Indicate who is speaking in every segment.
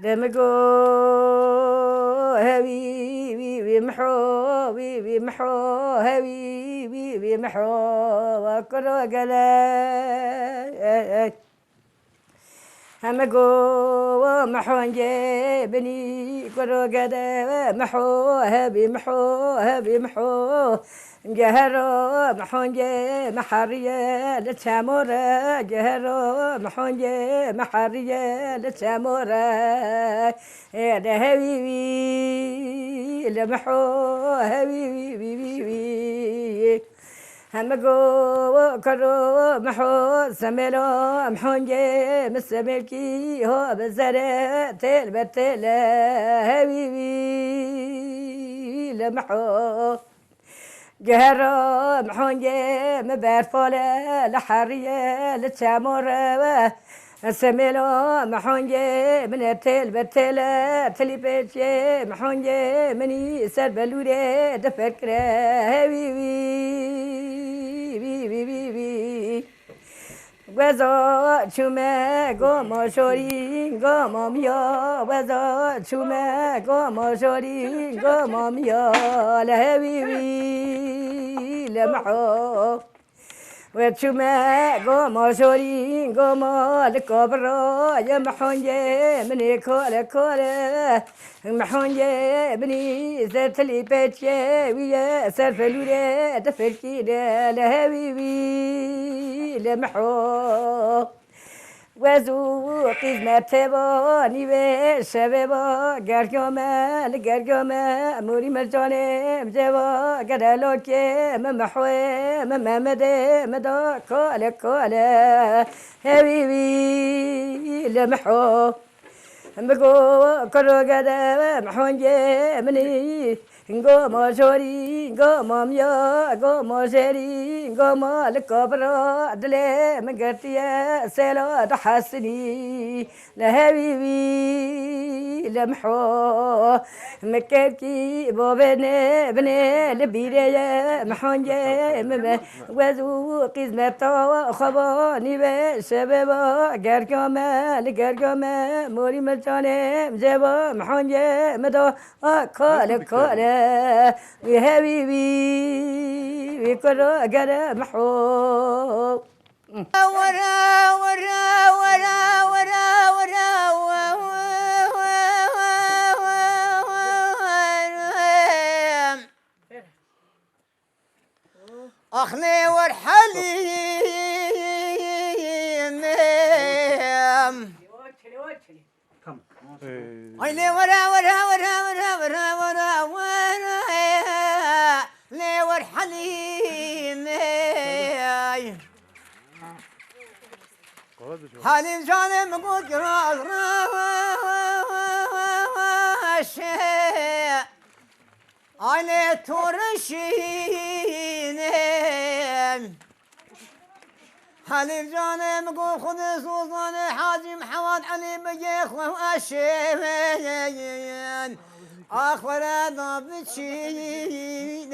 Speaker 1: دمجو هبي محو بي محو هبي محو وكرو قلا همجو محونجي بني كرو قلا محو هبي محو جهرو محونجي محرية لتامورة جهرو محونجي محرية لتامورة يا هبيبي لمحو هبيبي همجو كرو محو سملو محونجي مسملكي هو بزرة تل بتل هبيبي لمحو جهرو محونجي مبارفولة لحرية لتامورة سميلو محونجي من التل بتل تلي بيتشي محونجي مني سربلوري دفكرة بي وزا چومه گم شوری گم میا وزا چومه گم شوری گم میا لهوی لمحو وچومه گم شوری گم لکبرا یا محونجه منی کاله محونجه بنی زرتلی پیچه ویا سرفلوره دفرکیره لهوی لمحو وزو قسمت با نیوه شبه با گرگامه موری مرجانه جوا گرلو که ممحوه ممده مدا کاله هویوی لمحو بگو کرو گده محونجه منی گو ما شوری گو ما میا گو ما شری گو ما لکبرا دل مگرتیه سلا تحسنی لهویوی لمحو مکرکی با بنه لبیره محونجه ممه وزو قسمتا خبانی به شبه با گرگامه موری ملچانه جبا محونجه مدا کاله وی حبیبی وی کرو اگر محو
Speaker 2: أخني والحليم أيني ورا لي والحليم حليم جاني مقود جراز أيني تورشين حليم جاني مقود خذ سوزاني حاجي محمد علي بيخ وأشين آخر ضابطشين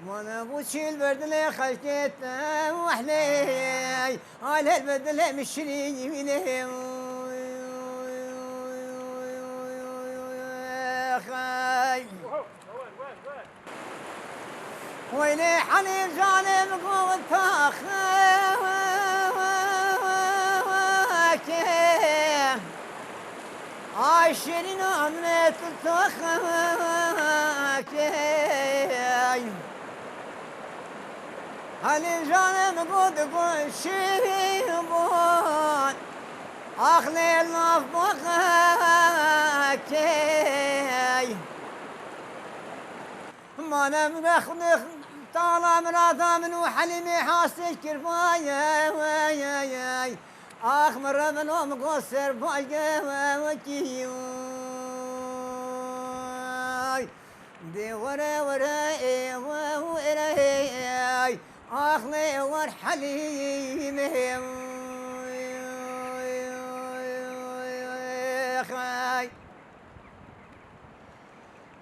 Speaker 2: وانا بوشيل بردلي خشيت وحلي على البدلة مشري خاي ويلي حليم جانب قوة عاشرين عملت التخاكي حليم جانب قوة شيبون أخلي المفبخاكي ما نبغى خذ طالع مراثا من وحليمي حاسس كرفايا آخ مرة منهم قصر بايا وكيوي دي ورا آخ لي ور حليمي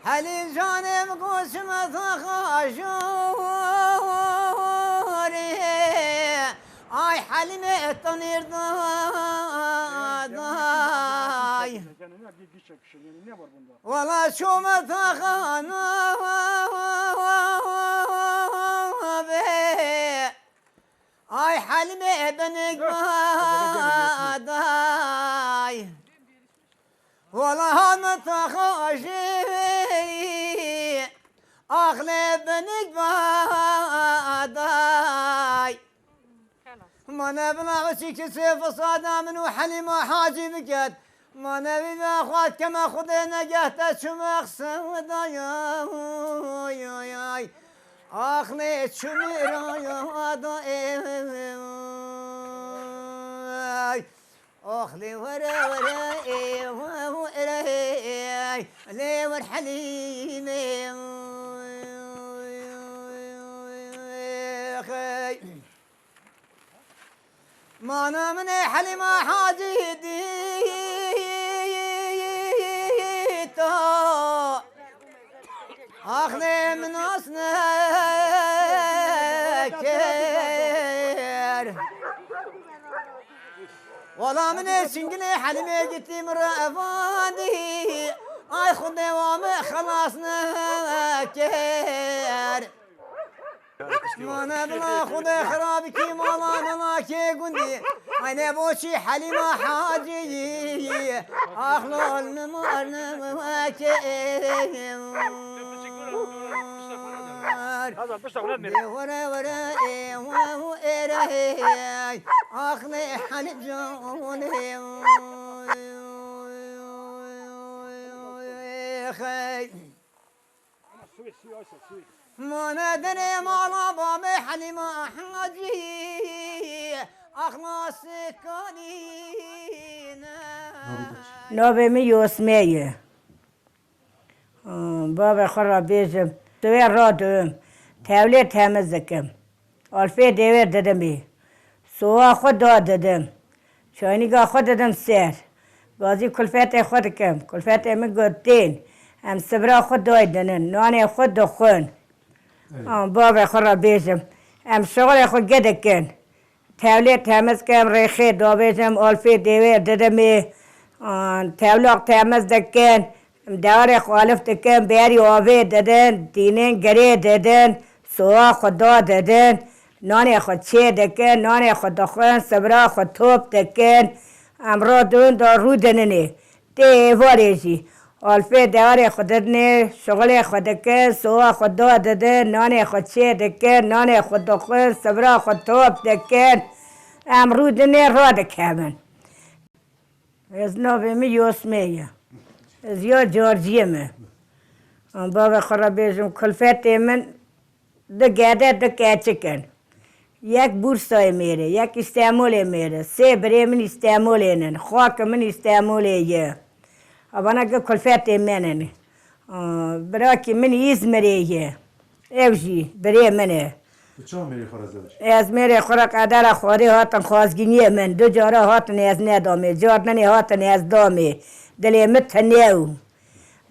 Speaker 2: حليم جانب قسم ثخاشوري آی حلیمه تنیر دای ولا شو متخانا آی حلیمه بنگ دای ولا هم تخاشی أغلب نقباداي ما نبلغ شيك سيف صادام وحليم حاجي بكت ما نبي باخوات كما خذنا جهت شمخ سوداي أخلي شمير يا داي أخلي ورا ورا ورا لي والحليم ما أنا من حليم حاجي ديتا أخلي من أصنكر والله من سنجلي حلمي جتي مرافاني اي خدي وام خلاصنا كير ما نبلا خدي خرابك ما لا كي قندي انا بوشي حليمه حاجي اخلو المرنا كير ورا ورا وهو إيراي أخلي حلب جوني خي ما ندري ما لبا بحلم حاجي أخلاص كونينا
Speaker 1: نوبه می یوسمیه بابا خراب بیشم توی را دوم تولید تمیز دکم آلفه دیوه دادم بی سوها خود داد دادم شاینیگاه خود دادم سر بازی کلفت خود کم کلفت امی گفتین هم سبرا خود داید دنن نانه خود دو خون بابا خراب بیشم هم شغل خود گده کن تولید تمیز کم ریخی دا بیشم آلفه دیوه دادم بی تولید تمیز دکن داره خالف دکن بیاری آوه دادن دینن گری دادن سوها خدا دادن نان خود چه دکن نان خود دخون سبرا خود توپ دکن امرا دون دا رو دننه دیواریشی آلفه داره خود دنه شغل خود دکن سوها خدا دادن نان خود چه دکن نان خود دخون سبرا خود توپ دکن امرو دنه را دکمن از نوبه می یوسمیه از یا جارجیمه بابا خرابیشم کلفت من دو گاده دو کچه کن یک بورسای میره یک استعمال میره سه بره من استعمال اینن خاک من استعمال یه ابانا که کلفت منن برا که من ایزمره یه اوجی بره منه
Speaker 3: چه میری خورازدش؟
Speaker 1: از میره خورا قدر خواری هاتن خوازگینی من دو جارا هاتن از ندامه جاردنی هاتن از دامه دلی متنیو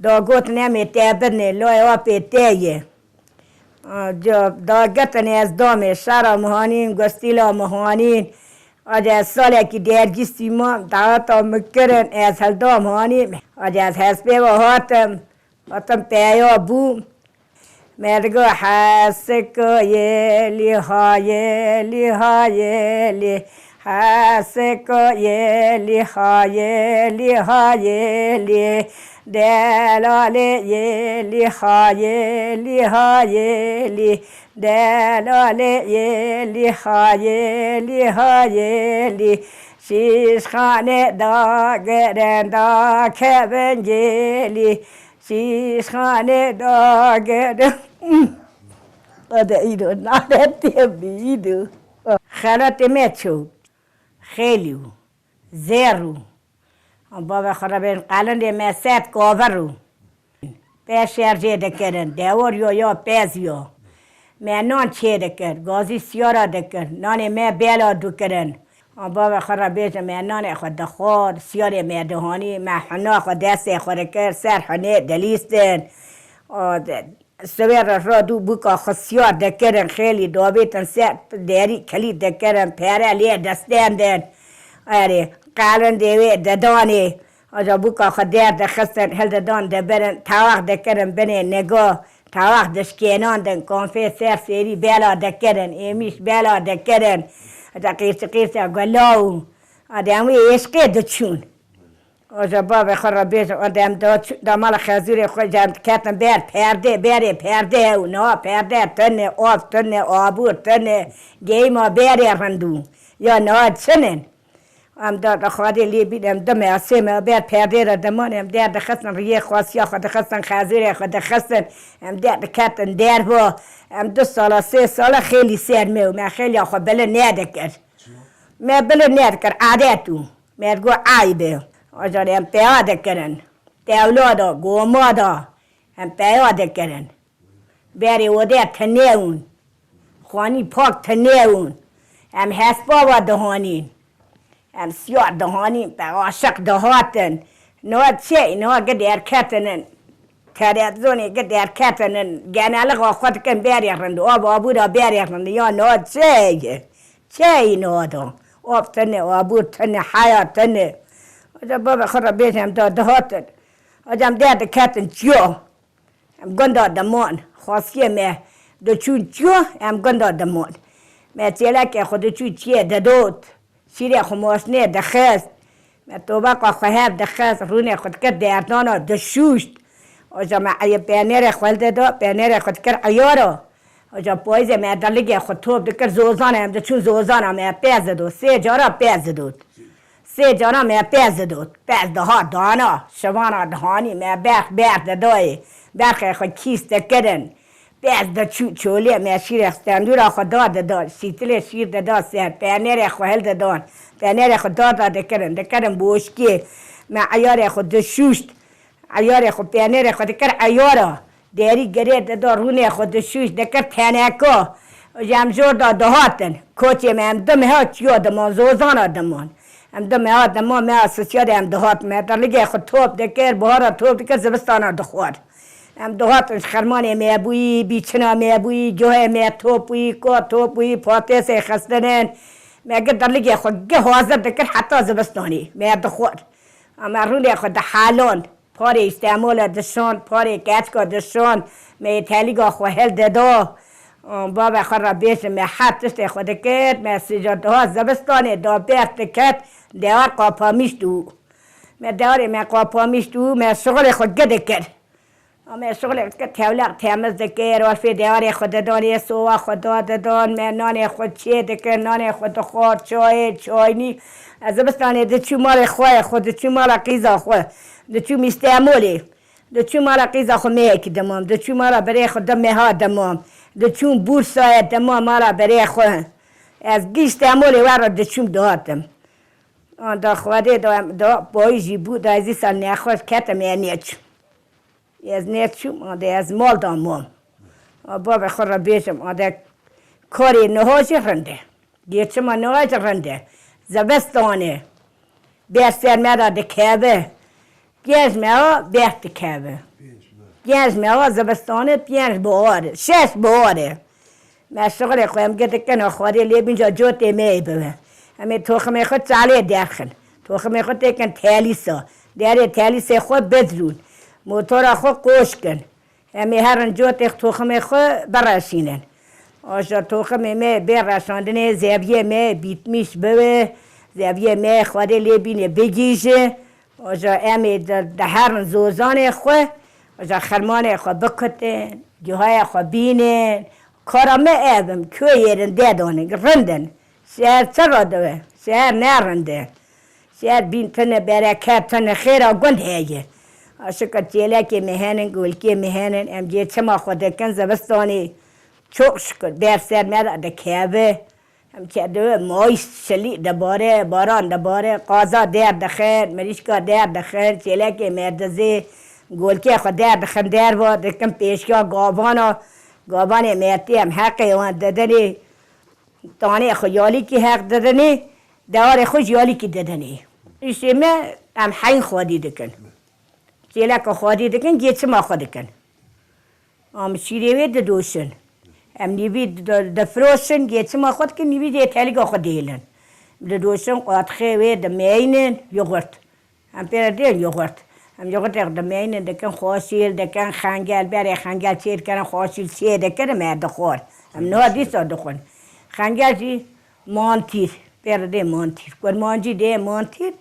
Speaker 1: دا گوت نمی تابرنی لای آپی تیه دا گتنی از دامه شرا مهانین گستیلا مهانین آج از سالی که درگیستی ما دعاتا مکرن از هل دام هانین آج از حسبه و هاتم پیا بوم مرگو حسکو یلی هایلی هایلی حسکو یلی هایلی هایلی دلالی یلی هایلی هایلی دلالی یلی هایلی هایلی شیش خانه دا گرن دا کبنجلی شیش خانه دا گرن ده ایدو نالتی بیدو خلات میچود خیلیو زیرو بابا خرابین قلند مسد کاورو پیش ارجه دکرن دیوار یا پیز یا من نان چه دکر گازی سیارا دکر نان من بیلا دکرن بابا خرابین من نان خود دخور سیار مدهانی من حنا خود دست خود کر سر حنه دلیستن سویر را دو بکا خسیار دکرن خیلی دابیتن سر داری کلی دکرن پیره لیه دستندن آره قالن دیوی ددانی آجا بکا خدیر دخستن هل ددان دبرن تاوخ دکرن بنه نگاه تاوخ دشکینان دن کانفه سر سیری بیلا دکرن ایمیش بیلا دکرن آجا قیرس گلاو آدموی عشقی دچون آجا بابا خورا بیش آدم دامال خزور خود جمع کتن بیر پرده او نه پرده تنه آب تنه آبور تنه گیما بیر رندو یا نه چنن ام داد خواهی لی بیدم دمه اسمه بیر پرده را دمانم در دخستن ریه خواستیا خود دخستن خزور خود دخستن ام در کتن در با ام 2 سال 3 سال خیلی سرمه و من خیلی خود بله ندکر من بله ندکر عادتو من گو عیبه آجار هم پیاده کرن دولادا گومادا هم پیاده کرن بری وده تنیون خوانی پاک تنیون هم حسبا و دهانین هم سیار دهانین به عاشق دهاتن نواد چه نواد گدر کتنن تریزونی گدر کتنن گنالغا خود کن بری رند آب آبورا بری رند یا نواد چه نوادا آب تنه آبور تنه حیات تنه آجا بابا خورا بیشم دهاتن آجا هم درد کتن جو هم گنده دمان خواستی مه دچون جو هم گنده دمان مه تیلک خود چون چیه دادود شیره خماسنه دخست مه توباقا خوهب دخست رونه خود کرد دردانا دشوشت آجا مه ای پینیر خود دا پینیر خود کرد ایارا آجا پایزه مه دلگی خود توب دکر زوزانه هم دچون زوزانه مه پیز داد 3 جارا پیز داد 3 جانا مه پیز داد پیز دها دانا شوانا دهانی مه برخ دای برخ خود کیست کردن پیز دا چولی مه شیر استندورا خود داد سیتل شیر داد سر پینیر خود هل دادن پینیر خود دکرن بوشکی مه عیار خود دشوشت عیار خود پینیر خود دکر عیارا داری گری داد رونه خود دشوشت دکر تنکا جمجور دهاتن کوچه مه هم دمه ها چیو دمان زوزانا دمان هم دم آدم ما اساسیات هم دهات ما در لیگ خود توپ دکر بهارا توپ دکر زمستان دخوار هم دهات خرمان میبویی بیچنا میبویی جوه می توپویی کو توپویی پاتس خستنن میگه در لیگ خود گه حاضر دکر حتی زمستانی می دخوار اما رونی خود حالان پاره استعمال دشان پاره کچکا دشان می تلیگا خود هل ددا بابا خورا بیش می حتش خود کرد می سجاده ها زبستانه دا بیرت کرد دیوار قاپامیشتو می دیواری می قاپامیشتو می شغل خود گده کرد می شغل که تولق تمز دکر ورفی دیواری خود دانی سوا خود دادان می نان خود چه دکر نان خود خود چاینی زبستانه دچو مال خود دچو مال قیزا خود دچو میستعمالی دچو مال قیزا خود میکی دمام دچو مال برای خود دمه ها دمام دچون بورسای دمام مالا برای خود از گیشت عمولی ورد دچون دادم آن دا خواده دا بایجی بود دا ازی سال نخواست کتم یا نیچم از نیچم آن دا از مال دامم بابا خود را بیشم آن دا کاری نهاج رنده گیچم نهاج رنده زبستانه بیستر مرا دکیبه گیز مرا بیست دکیبه 5 ماه زمستانه 5 بهاره 6 بهاره من شغل خودم گده کنه خواهی لیب اینجا جوته میبه همه توخمه خود چاله درخن توخمه خود تکن تالیسا داره تالیسا خود بدرون موتورا خود قوش کن همه هرن جوته توخمه خود برشینن آجا توخمه می برشاندنه زیبیه می بیتمیش بوه زیبیه می خواهی لیبینه بگیشه آجا امی ده هرن زوزانه خود آجا خرمانه خود بکتن جوهای خود بینن کارامه ایدم که یرن دیدانه رندن شهر چرا دوه شهر نرنده شهر بین تنه برکت تنه خیره گند هیه آشکر چیله که مهنن گولکی مهنن ام جه چما خود کن زبستانی چوک شکر بیر سر مرا دکیبه هم چه دوه مایش شلی دباره باران دباره قازا دیر دخیر مریشکا دیر دخیر چیله که مردزه گولکی خود در دخن در با دکم پیشکا گابان میتی هم حقی وان دادنی تانه خود یالی کی حق دادنی دوار خود یالی کی دادنی ایشی من هم حین خودی دکن چیلک خودی دکن گیچ ما خود دکن شیره وی دوشن نیوی دفروشن گیتم خود که نیوی دیتالی خود دیلن دوشن قاطخه وی دمینن یogurt پیرا دیل یogurt یogurt دمینن دکن خوشیل دکن خنگل برای خنگل چیر کنن خوشیل چیر دکن مرد خور نه دیسا دخون خنگل چی مانتیر پیرا دی مانتیر کرمانجی دی مانتیر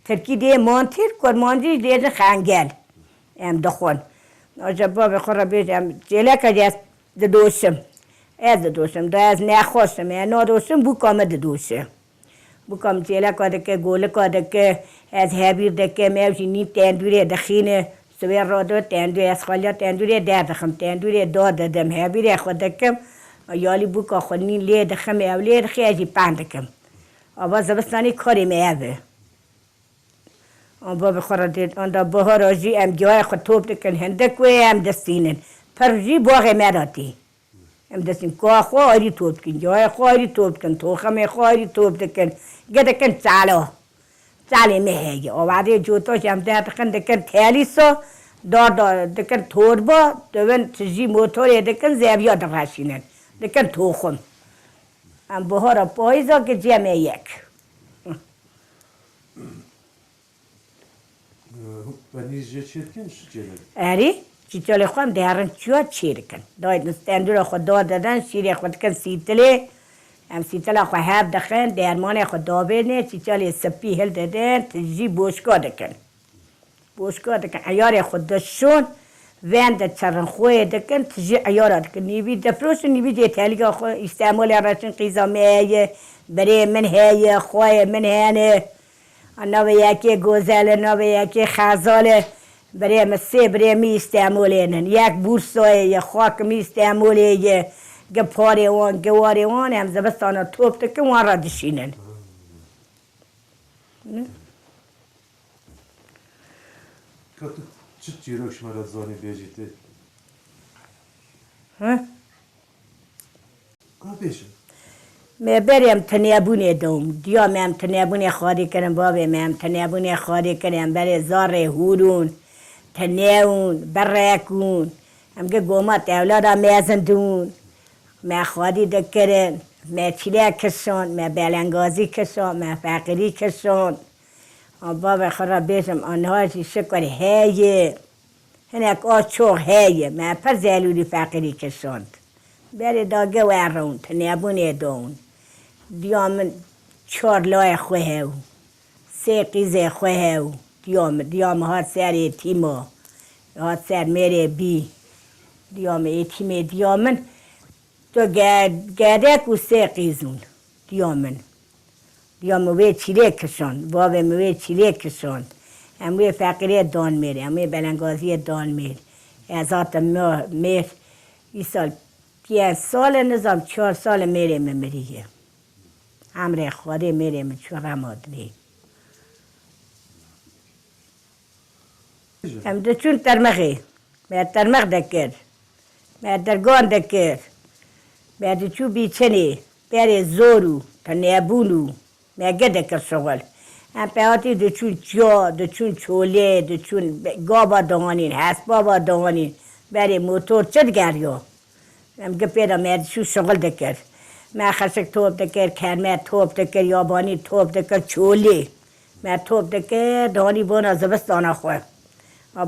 Speaker 1: ترکی دی مانتیر کرمانجی دی خنگل دخون آجا باب خورا بیشم جلک از دوشم دا از نخواستم ندوشم بکام دوشم بکام جلک که گولک که از هبیر دکه میوشی نیم تندوری دخینه سویر را دو تندوری از خالیا تندوری دردخم تندوری دادم هبیر خود دکم یالی بکا خود نیم لی دخم اولی خیلی پندکم آبا زبستانی کاری میوه باب خورا دید آن دا بهار آجی جای خود توب دکن هندک و دستینن پرجی باغ مراتی دستین که خواهی توب کن جای خواهی توب کن توخم خواهی توب دکن گدکن چالی مهیگی آوازی جوتاش دکن دکن تیلیسا دار دکن توربا دوون تجی موتوری دکن زیبیا درشینن دکن توخم بهار پاییزا که جمعه یک
Speaker 3: Benizce çirkin şişeler.
Speaker 1: Eri, çiçeği koyam değerin çuğa çirkin. Dayı stendura خود دادن شیری خود کن سیتله سیتله خود هب دخن درمان خود دابنه چیچالی سپی هل دادن تجی بوشکا دکن عیار خود دشون وند چرن خوی دکن تجی عیار دکن نیوی دفروش نیوی دیتالیگا خود استعمال راشن قیزامیه بری من هی خوی من هنه نوی یکی گوزله نوی یکی خزاله برای مسیح برای می استعمالینن یک بورسای یک خاک می استعمالیه گپاری وان گواری وان هم زبستانا توپ تکن وان را دشینن
Speaker 3: Katı çıt yürek şımarat zani bejite. Kardeşim.
Speaker 1: من بریم تنیابونه دوم دیا من تنیابونه خالی کنم بابی من تنیابونه خالی کنم برای زار هورون تنیون برکون هم که گومات اولادا میزندون من خالی دکرن من چیله کشون من بلنگازی کشون من فقیری کشون بابا خورا بیشم آنهاشی شکر هیه هنک آچوغ هیه من پر زیلوری فقیری کشوند بری داگه ورون تنیابونه دون دیام چار لای خواه سه قیزه خواه دیام هات سر ایتیما هات سر میره بی دیام ایتیمه دیامن تو گردک و سه قیزون دیام وی چیله کشان بابا موی چیله کشان هموی فقیره دان میره هموی بلنگازی دان میره از آت میر ای سال 5 سال نظام 4 سال میره مریه همره خواده میره من چورم آدمی هم دچون ترمخی من ترمخ دکر من درگان دکر من دچون بیچنی بری زورو تنیابونو من گدکر شغل هم پیاتی دچون جا دچون چوله دچون گابا دانین حسبابا دانین بری موتور چد گریا هم گپیدا من شو شغل دکر من خشک توپ دکر کرمه توپ دکر یابانی توپ دکر چولی من توپ دکر دانی بونا زبستان خواه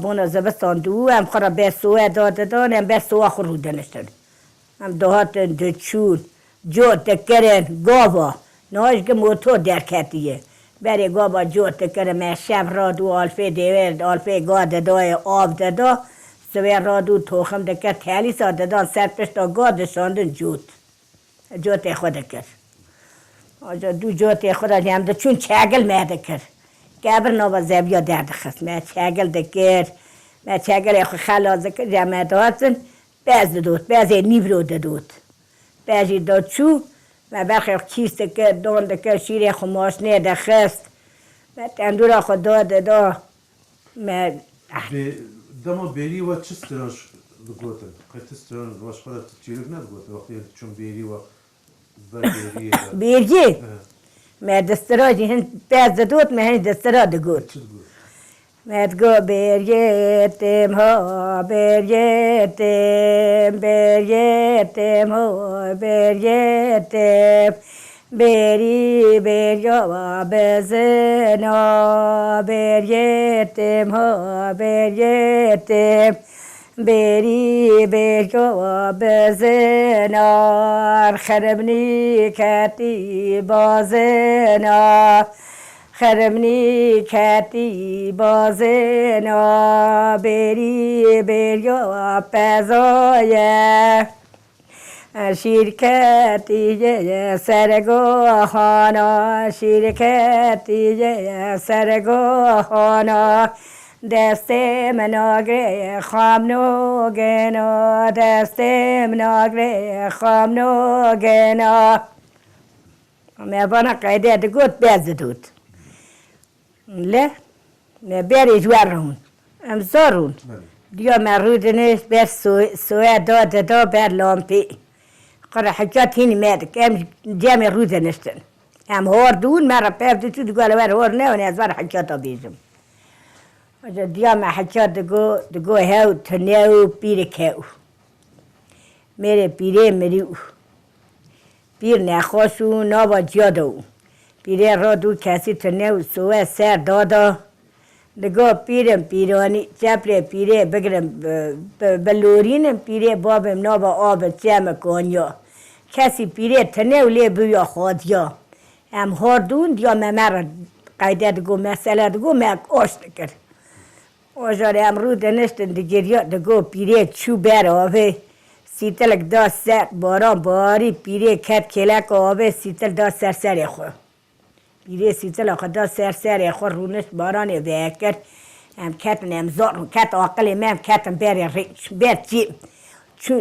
Speaker 1: بونا زبستان دو هم خورا به سوه دادن هم به سوه خورو دنشتن هم دهات دچون جو دکرن گابا نهاش که موتور درکتیه بری گابا جو دکر من شب را دو آلفه دیور آلفه گا دای آب دادا سوی را دو توخم دکر تیلی سا دادن سر پشتا گا دشاندن جوت خود کرد آجا دو جوت خود هم ده چون چگل مهده کرد گبر نوبا زبیا درد خست من چگل دکر من چگل خود خلاص کرد جمعه دادن بعض دود بعض نیورو دود بعضی داد چو من برخی کیست دکر دون دکر شیره خود ماشنه دخست من تندورا خود داد من
Speaker 3: Dama beri ve çiz tıraş dıgotun. Kayıtıs tıraş başka da çiğlik ne dıgotun? Vakti çün beri ve beri.
Speaker 1: بیرجی من دستراجی هن پیاز دود من هن دسترا دگود مدگو برگتم ها برگتم ها برگتم بری بریا بزنا برگتم ها برگتم بری بریا بزنا خربنی کتی بازنا خرمنی کتی بازنا بری بریا پزایه شرکتی سرگاهانا شرکتی سرگاهانا دست مناگره خام نوگنا دست مناگره خام نوگنا میبانا قیده دگوت بزدود لا بری جوارون امزارون دیا مرودنش بر سویا دا بر لامپی قرا حجات هینی مادک ام جامع رودنشتن ام هوردون مرا پرد تو دگال ور هور نه و از ور حجات بیزم اجا دیا ما حجات دگو هاو تنیو پیر کاو میره پیره مریو پیر نخواسو نابا جادو پیره را دو کسی تنیو سویا سر دادا دگاه پیرم پیرانی چپل پیره بگرم بلورینم پیره بابم نابا آب چم کنیا کسی پیره تنه ولی بیا خودیا ام هردون دیا ممر قیده دگو مسئله دگو مک آش نکر آجار امرو دنشتن دگریا دگو پیره چو بر آبه سیتلک دا سر باران باری پیره کلک آبه سیتل دا سر خو پیره سیتل آخدا سر خور رونش باران وکر ام کتن ام زارون کت آقل مم کتن بری ریچ بر چیم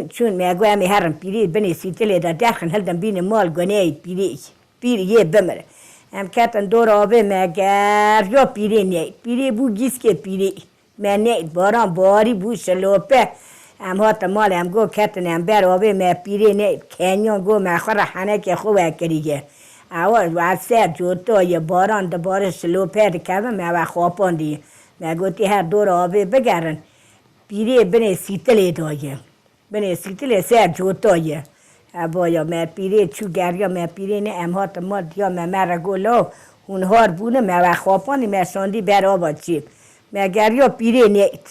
Speaker 1: چون میگو امی هرم پیره بنی سیتل دا درخن هلدم بین مال گناه پیره یه بمره ام کتن دور آبه مگر یا پیره نید پیره بو گیس که پیره من نید باران باری بو شلوپه ام هات مال ام گو کتن ام بر آبه من پیره نید کنیان گو مخور حنه که خوبه کریگه اول و سر جوتا یه باران ده بارش لو پرد کردم من خوابان دی من گوتی هر دور آبه بگرن پیره بنه سیتله دایه بنه سیتله سر جوتا یه بایا من پیره چو گریا من پیره نه امهات ما دیا من مرا گلو اون هار بونه من خوابانی من شاندی بر آبا چیم من گریا پیره نیت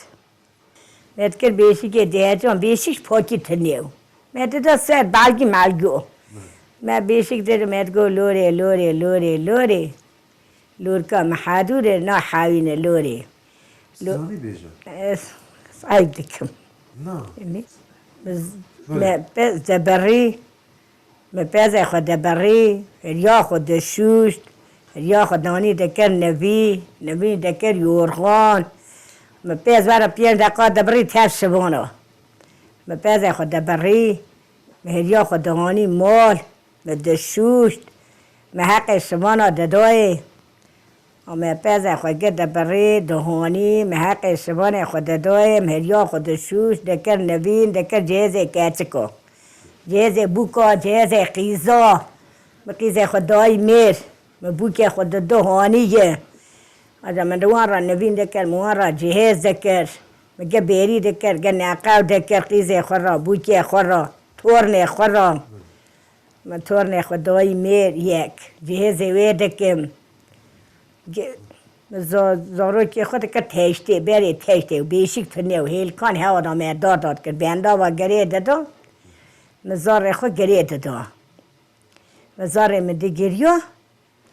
Speaker 1: من کر بیشی که ده جان بیشیش پاکی تنیو من ده سر بلگی ملگو من بیشک در مدگو لوره لور کا محدوره نه حاوینه لوره
Speaker 3: سانی بیجا
Speaker 1: صعب دکم
Speaker 3: نه
Speaker 1: ما پس دبری ما پس خود دبری ریا خود شوشت ریا خود نانی دکر نبی دکر یورخان ما پس برای 5 دقیقه دبری تاش شبانو ما پس خود دبری ریا خود نانی مال مدشوشت محق شبانا ددای و پز خود گرد بری دهانی محق شبان خود ددای مهریا خود شوش دکر نوین دکر جهز کچکو جهز بوکا جهز قیزا مقیز خود دای میر مبوک خود دهانیه از من دوان را نوین دکر موان را جهز دکر مگه بیری دکر گه نقاو دکر قیز خود را بوک خود را تورن خود را من تورن خدای میر یک جهز ویدکم زارو که خود که تشته بری تشته و بیشک تنه و هیل کان هوا دامه داد کرد بیندا و گریه دادا مزار خود گریه دادا مزار من دیگریا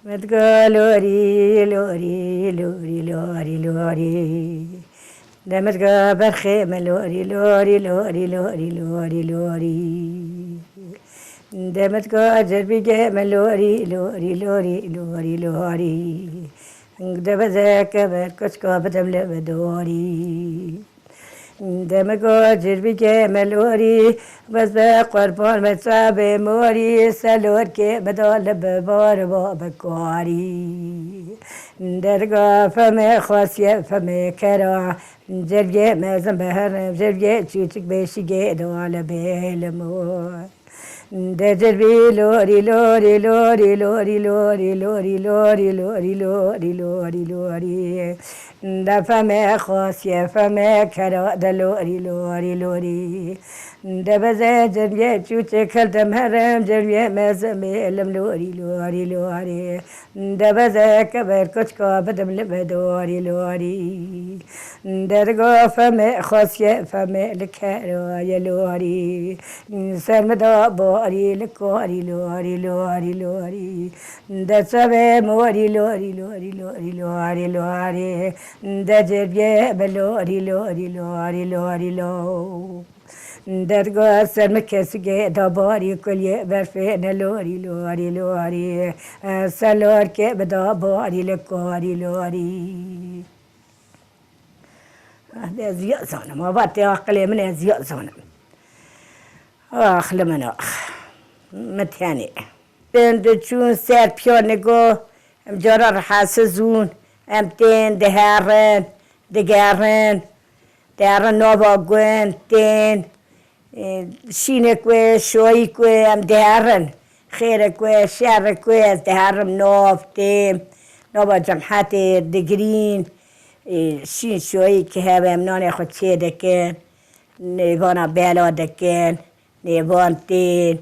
Speaker 1: مدگا لوری دمدگا برخیم لوری دمت کو اجر بیگه ملوری لوری دبزه که بر کچ کو بدم لبدوری دمت کو اجر بیگه ملوری بس به قربان مصاب موری سلور که بدال ببار با بکاری درگاه فم خاصیه فم کرا جرگه مزم بهرم جرگه چوچک بشیگه دال بیلمو دجربی لوری لوری لوری لوری لوری لوری لوری لوری لوری لوری لوری دفم خاصیه فم کرا دلوری لوری لوری دبزه جربیه چوچه کلتم هرم جربیه مزمی علم لوری لوری لوری دبزه کبر کچ کا بدم لبدوری لوری درگاه فم خاصیه فم لکرای لوری سرمدا باری لکاری لوری لوری لوری دسوه موری لوری لوری لوری لوری لوری دجربیه بلوری لوری لوری لوری لو درگاه سرم کسیگه داباری کلیه برفه نلوری لوری لوری سلور که بداباری لکاری لوری زیاد زانم آباد عقلی من زیاد زانم آخ لمن آخ متیانی بند چون سر پیار نگاه ام جارا حسزون ام تین دهرن دگرن دهرن نابا گوین تین شینه کوه شوی کوه ام دهرن خیر کوه شر کوه از دهرم ناف تیم نابا جمحت دگرین شین شوی که هم نان خود چه دکن نیوانا بلا دکن نیوان تین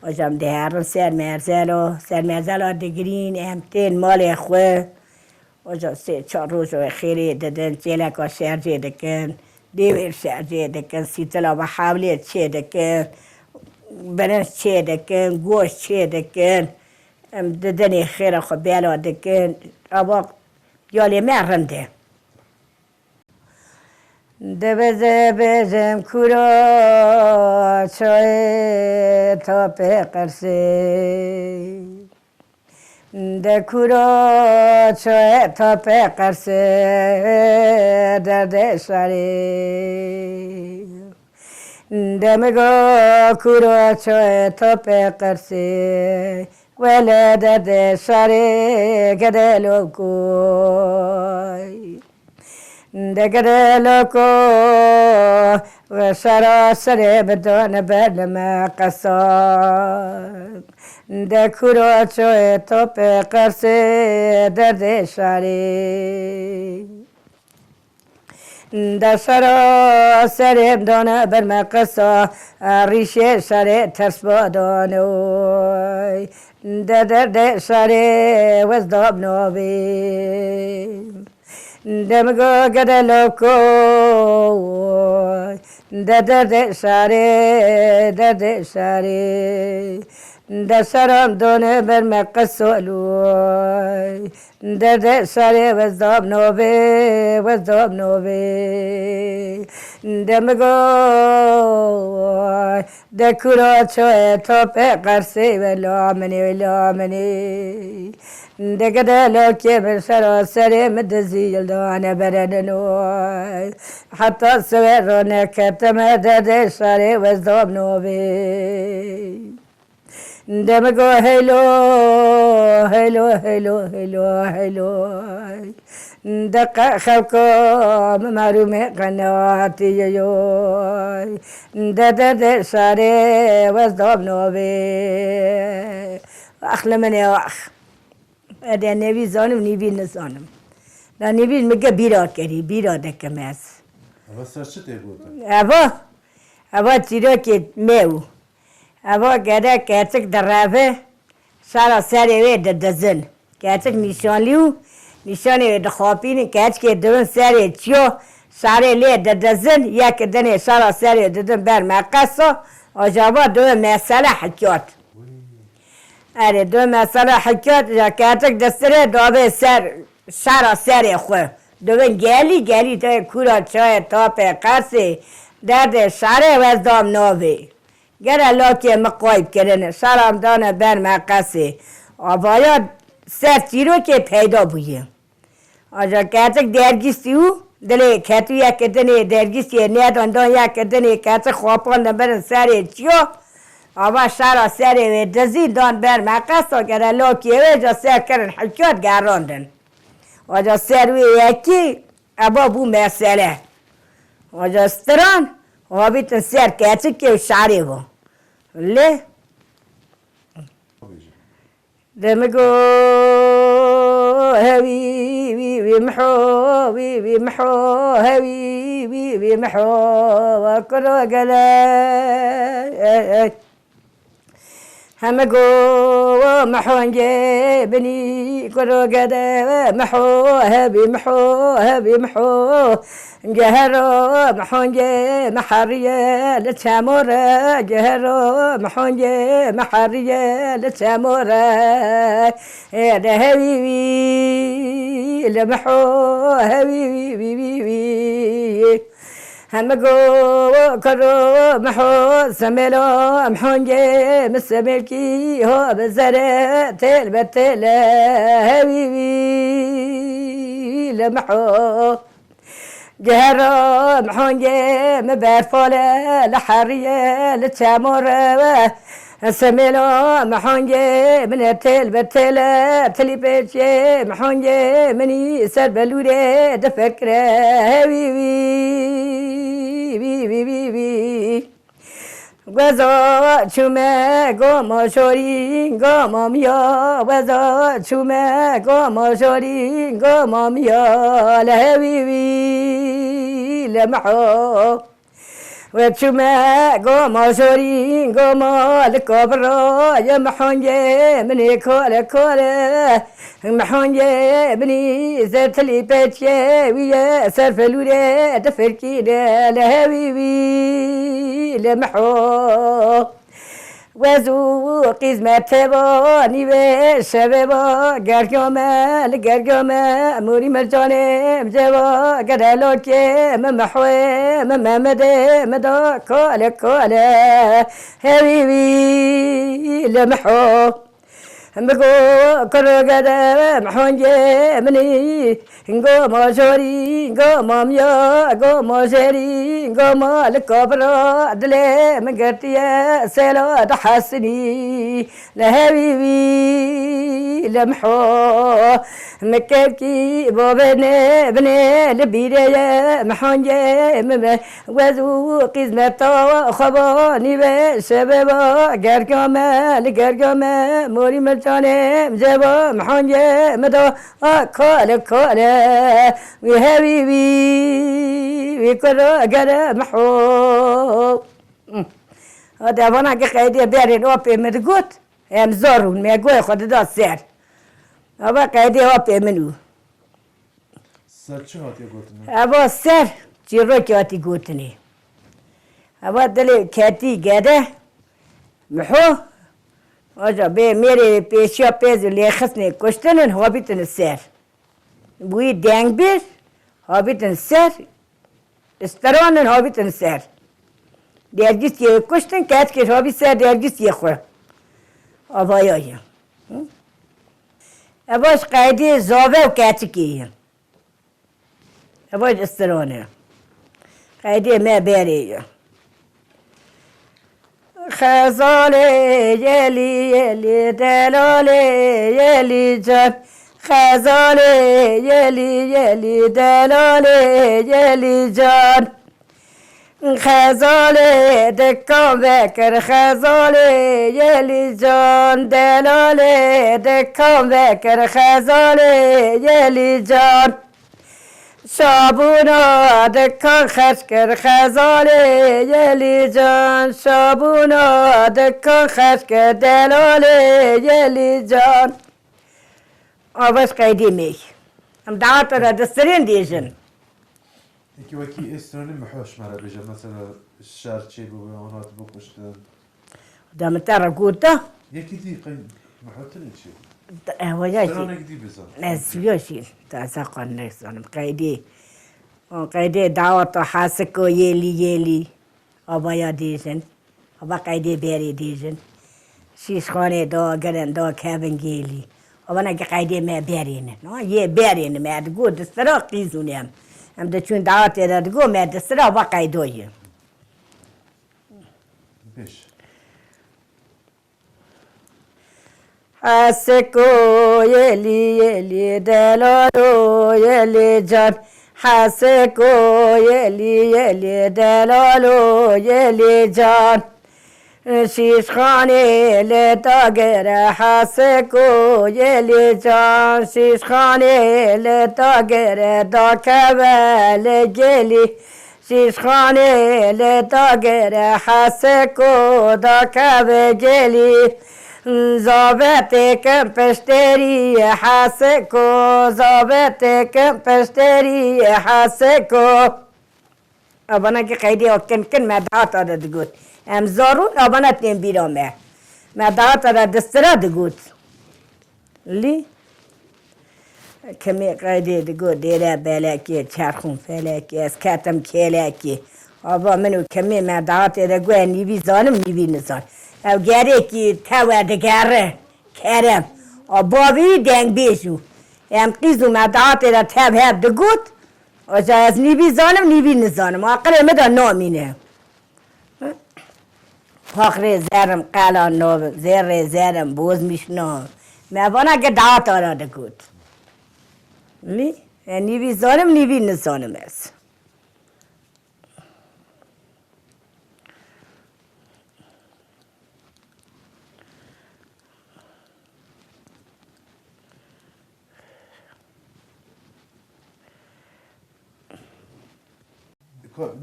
Speaker 1: و جم دهرن سر مرزلو دگرین ام تین مال خواه و جم 3-4 روز و خیلی دادن جلک و شرجه دکن دیویر شرجه دکن سیتلا و حولی چه دکن برنج چه دکن گوشت چه دکن دادن خیلی خود بلا دکن آبا یالی مرنده دبزه بزم کورا چای تا قرصی دکورا چای تا قرصی درد شری دمگا کورا چای تا قرصی ولی درد شری گدلو کوی دگر لوکو و سراسر بدون بلم قصاب دکورا چوی توپ قرصی درد شری در سراسر بدون بلم قصاب ریشه شری ترس بادانوی درد شری وزداب نوی دمگو گدلوکو درد شاری در سرم دونه بر مقصولوی درد شاری وزداب نوبی دمگو دکورا چوی توپ قرصی ولامنی دگدلوکی بر سراسری مدزیل دانه بردنوی حتی سویرونه کتم درد شاری وزداب نوبی دمگو هلو دقا خلقو معلوم قناعتی یوی درد شاری وزداب نوبی اخل منی اخ اده نوی زانم نیوی نزانم نه نیوی میگه بیرا کری بیرا دکم از
Speaker 3: اما سرچه تیگوتا؟
Speaker 1: اوا چیرا که میو اوا گره کچک درابه سارا سری وی دزن کچک نشانلیو نشانی دخوابین کچک دون سری چیو ساری لی دزن یک دنی سارا سری دزن بر مقصا آجابا دو مسئله حکیات اره دو مسئله حکیات یا کچک دستره دابه سارا سری خواه دوبن گلی تا کورا چای تاپ قرصی درد سری وزدام نوی گره لاکی مقایب کردن سرم دانه بر مقصی آبایا سر چیرو که پیدا بویم آجا کتک درگیستی او دلی کتو یک دنی درگیستی نیدان دان یک دنی کتک خوابان برن سر چیو آبا سر و دزی دان بر مقصا گره لاکی ویجا سر کرن حکیات گراندن آجا سر وی یکی ابا بو مسئله آجا استران آبیتن سر کچک که شعری با لی دمگو هوی وی محو وی محو هوی وی محو و کرو گله همگو محونجي بني كرو قدا محو هبي محو جهرو محونجي محرية لتشامورة جهرو محونجي محرية لتشامورة هذا هبيبي لمحو هبيبي همگو کرو محو سملو محونجي مسملكي هو بزره تل بتل هبيبي لمحو جهرو محونجي مبرفولة لحرية لتشامورة سملو محونجي من التل بتل تلي بيتشي محونجي مني سر بلوري دفكرة هبيبي بي وزا چومه گم شورین گم میا وزا چومه گم شورین گم میا لهوی لمحو و چومه گم شورین گم لکبرا یا محونجه منی کاله محونجه بني زرتلي بيتشي ويا سرفلوري دفركينا لهوي لمحو وزو قزمة تبا نيوه شبابا قرقامة موري مرجاني مجابا قدالوكي ممحوي ممامده مدا كاله هوي لمحو همگو کرو گده محونجه منی گو ماجوری گو مامیا گو ماجری گو مال کبرا دل مگرتیه سلا دحسنی لهوی لمحو مكبكي بابني بني لبيريا محونجي وزو قزمة خباني بشبابا قرقامة موري مرجاني مجابا محونجي مدى كاله وهبيبي وكرا قرا محو هذا وانا قاعدة بيرين اوبي مدقوت هم زارون ميقوي خود دا سر اما قاعدة اوبي منو
Speaker 3: سر چه هاتی گوتنی؟
Speaker 1: اما سر جیرو که هاتی گوتنی اما دل کتی گده محو آجا به میره پیشیا پیزو لیخسنی کشتنن هابیتن سر بوی دنگ بیر هابیتن سر استرانن هابیتن سر درگیس یه کشتن کت که هابی سر درگیس یه خور آبایایی اباش قیدی زاوه و کتی که اباش استرانه قیدی ما بریه خزاله یلی دلاله یلی جان خزاله یلی دلاله یلی جان خزاله دکان بکر خزاله یلی جان دلاله دکان بکر خزاله یلی جان شابونا دکان خش کر خزاله یلی جان شابونا دکان خش کر دلاله یلی جان آواز قیدی می هم دعوت را دسترین دیجن
Speaker 3: یکی وکی استرانی محوش مرا بیجه مثلا شرچی بو آنات بکشتن
Speaker 1: دامتر را گوتا
Speaker 3: یکی دی قیم محوتنی چی؟
Speaker 1: وجاجي
Speaker 3: استرانك دي بزن
Speaker 1: نسيوشي تاسقون نسون قيدي دعوة حاسكو يلي أبايا ديجن أبا قيدي بيري ديجن شيش خانه دا قرن دا كابن جيلي أبانا قيدي ما بيرين يه بيرين ما تقول دسترا قيزوني هم دچون دعوة دا تقول ما دسترا أبا قيدوي
Speaker 3: بیش
Speaker 1: حاسكو يلي دلالو يلي جان حاسكو يلي دلالو يلي جان شیش خانه لتاگر حسکو یلی جان شیش خانه لتاگر داکبل گلی شیش خانه لتاگر حسکو داکبل گلی زابط کم پشتری حسکو زابط کم پشتری حسکو ابانا که قیدی کن کن مدعات آده دگود ام زارون ابانا تیم بیرامه مدعات آده دسترا دگود لی کمی قیدی دگود دیره بلکی چرخون فلکی از کتم کلکی آبا منو کمی مدعات دگود نیوی زانم نیوی نزان او گره کی تاور دگره کرم آباوی دنگ بیشو ام قیزو مدعات دا تب هب دگود از نیوی زانم نیوی نزانم آقره مدا نامینه پاخره زرم قلان نو زر زرم بوز میشنم میوانا که دعات آراده گود می نیوی زانم نیوی نزانم از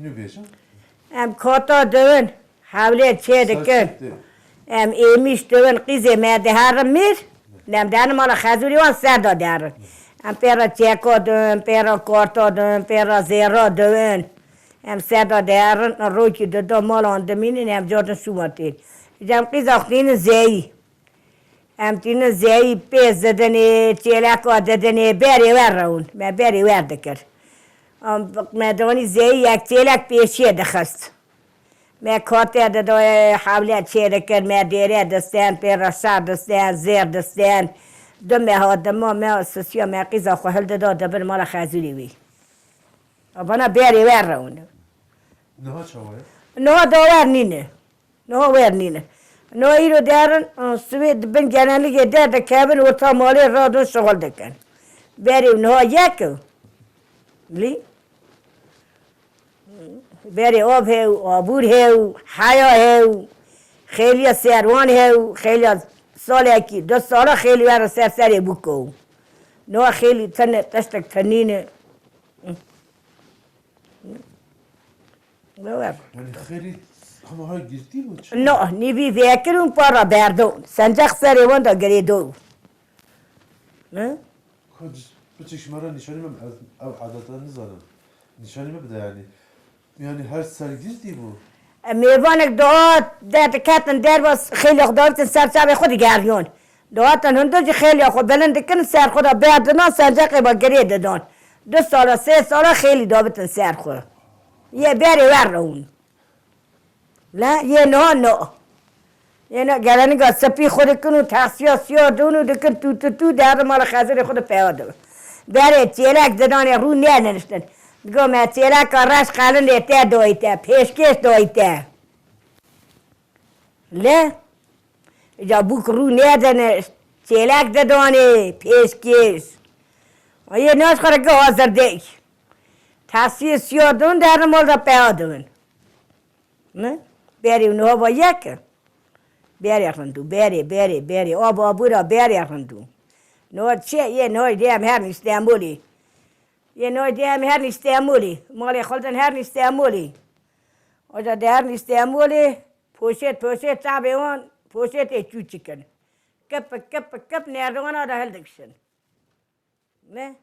Speaker 3: Nu beşin?
Speaker 1: کاتا دون حوله چه دکن ایمیش دون قیزه مرده هرم میر نم دانم مالا خزوری وان سر دادن پیرا چکا دون پیرا کارتا دون پیرا زیرا دون سر دادن روکی دادا مالا اندمینی نم جاتن شوماتین جم قیز اختین زیی تین زیی پیز دادنی چیلکا دادنی بری ور رون من بری ور دکر مدانی زی یک چیلک پیشی دخست من کاته دادای حوله چیره کرد من دیره دستن پیرا شر دستن زیر دستن دمه ها دمه من سسیا من قیزا خوهل دادا دبر مال خزوری وی ابانا بری ور رون
Speaker 3: Naha çavaya?
Speaker 1: نه داور نینه نه ور نینه نه ایرو دارن سوید بن جنالی که در دکبن و تا مالی را دو شغل دکن بریم نه یکو لی بری آب هاو آبور هاو حیا هاو خیلی سروان هاو خیلی سال اکی 2 ساله خیلی ور سری بکو نه خیلی تنه تشتک تنینه
Speaker 3: Yani xeyli ama hay girdi mi?
Speaker 1: نه نیوی ویکرون پارا بردون سنجاق سری وان دا گریدو نه
Speaker 3: Kaç çekişmara nişanıma ev adetlerini zaten. Nişanıma bir de yani. Yani her sene girdi bu.
Speaker 1: میوانک دعات داد کتن در باز خیلی خداوت سر سر خود گریون دعاتن هندوج خیلی خود بلند کن سر خدا بردن سنجاق با گرید دادن 2 سال 3 سال خیلی دعوتن سر خود یه بری ورون لا یه نه یه نه گرانی که سپی خود کنو تحصیل سیاه دونو دکن تو در مال خزر خود پیاده بری چیلک دادن رو نه نشتن دیگه من چیلک راش قلن دیته دویته پیشکش دویته له جا بوک رو نه دنش چیلک دادنی پیشکش و یه ناش خورده که حاضر دیک تحصیل سیاه دون در مال را پیاده نه بری اونها با یک بری رندو بری آب آبورا بری رندو نه چه یه نه دیم هر استانبولی یه نه دیم هر استانبولی مال خالتن هر استانبولی آجا در استانبولی پوشت تابعون پوشت چوچی کن کپ نردوان آده هل دکشن نه